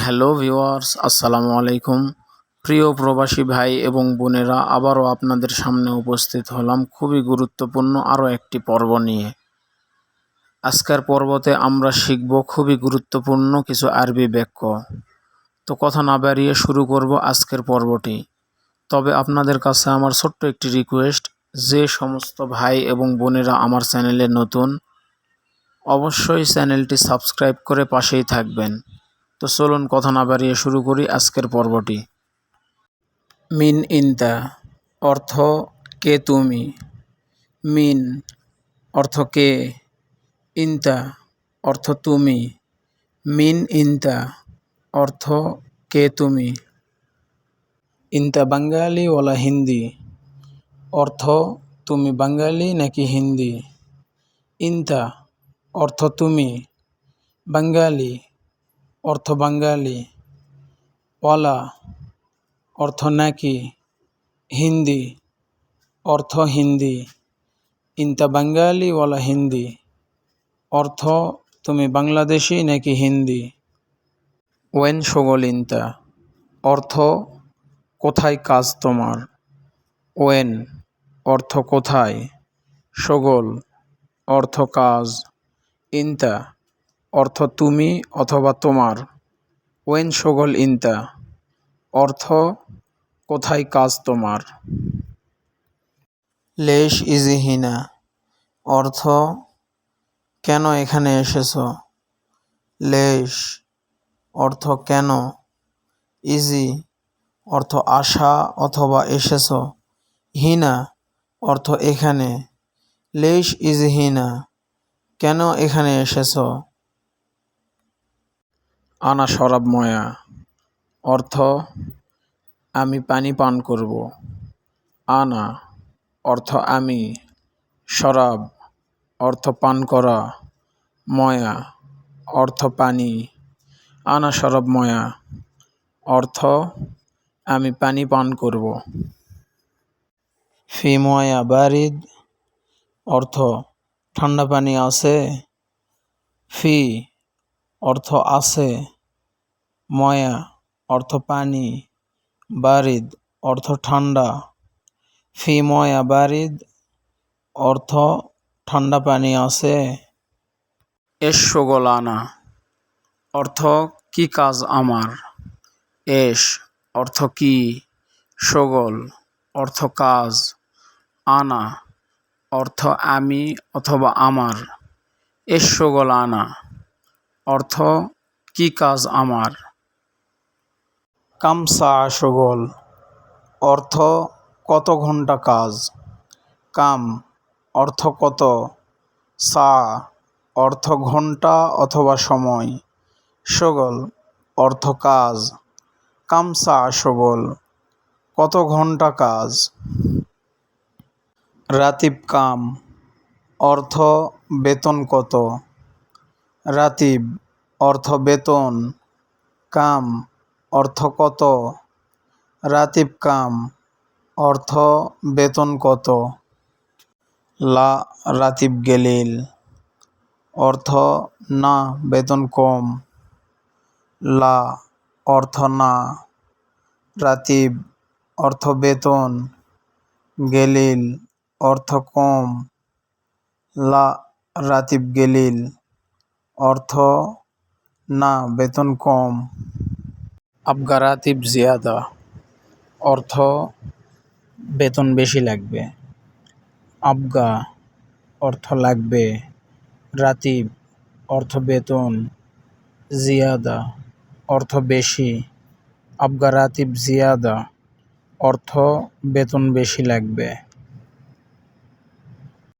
Hello viewers, আসসালামু আলাইকুম। প্রিয় প্রবাসী ভাই এবং বোনেরা, আবারও আপনাদের সামনে উপস্থিত হলাম খুবই গুরুত্বপূর্ণ আরও একটি পর্ব নিয়ে। আজকের পর্বতে আমরা শিখব খুবই গুরুত্বপূর্ণ কিছু আরবি বাক্য। তো কথা না বাড়িয়ে শুরু করব আজকের পর্বটি। তবে আপনাদের কাছে আমার ছোট্ট একটি রিকোয়েস্ট, যে সমস্ত ভাই এবং বোনেরা আমার চ্যানেলে নতুন, অবশ্যই চ্যানেলটি সাবস্ক্রাইব করে পাশেই থাকবেন। তো চলুন কথা না বাড়িয়ে শুরু করি আজকের পর্বটি। মিন ইনতা অর্থ কে তুমি। মিন অর্থ কে, ইনতা অর্থ তুমি। মিন ইনতা অর্থ কে তুমি। ইনতা বাঙালি ওলা হিন্দি অর্থ তুমি বাঙালি নাকি হিন্দি। ইনতা অর্থ তুমি, বাঙালি অর্থ বাঙালি, ওয়ালা অর্থ নাকি, হিন্দি অর্থ হিন্দি। ইনতা বাঙালি ওয়ালা হিন্দি অর্থ তুমি বাংলাদেশি নাকি হিন্দি। ওয়েন শগল ইনতা অর্থ কোথায় কাজ তোমার। ওয়েন অর্থ কোথায়, শগল অর্থ কাজ, ইনতা অর্থ তুমি অথবা তোমার। ওয়েন শগল ইনতা অর্থ কোথায় কাজ তোমার। লেশ ইজি হিনা অর্থ কেন এখানে এসেছো। লেশ অর্থ কেন, ইজি অর্থ আসা অথবা এসেছো, হিনা অর্থ এখানে। লেশ ইজি হিনা কেন এখানে এসেছো। আনা শরাব ময়া অর্থ আমি পানি পান করব। আনা অর্থ আমি, শরাব অর্থ পান করা, ময়া অর্থ পানি। আনা শরাব ময়া অর্থ আমি পানি পান করব। ফি ময়া বারিদ অর্থ ঠান্ডা পানি আছে। ফি অর্থ আছে, ময়া অর্থ পানি, বারিদ অর্থ ঠান্ডা। ফি ময়া বারিদ অর্থ ঠান্ডা পানি আছে। এস শগল আনা অর্থ কি কাজ আমার। এস অর্থ কি, শগল অর্থ কাজ, আনা অর্থ আমি অথবা আমার। এস শগল আনা অর্থ কি কাজ আমার। কাম সা শগল অর্থ কত ঘন্টা কাজ। কাম অর্থ কত, সা অর্থ ঘন্টা অথবা সময়, শগল অর্থ কাজ। কাম সা শগল কত ঘন্টা কাজ। রাতিব কাম অর্থ বেতন কত। রাতিব অর্থ বেতন, কাম অর্থ কত। রাতিব কাম অর্থ বেতন কত। লা রাতিব গেলিল অর্থ না বেতন কম। লা অর্থ না, রাতিব অর্থ বেতন, গেলিল অর্থ কম। লা রাতিব গেলিল অর্থ না বেতন কম। আবগা রাতিব জিয়াদা অর্থ বেতন বেশি লাগবে। আবগা অর্থ লাগবে, রাতিব অর্থ বেতন, জিয়াদা অর্থ বেশি। আবগা রাতিব জিয়াদা অর্থ বেতন বেশি লাগবে।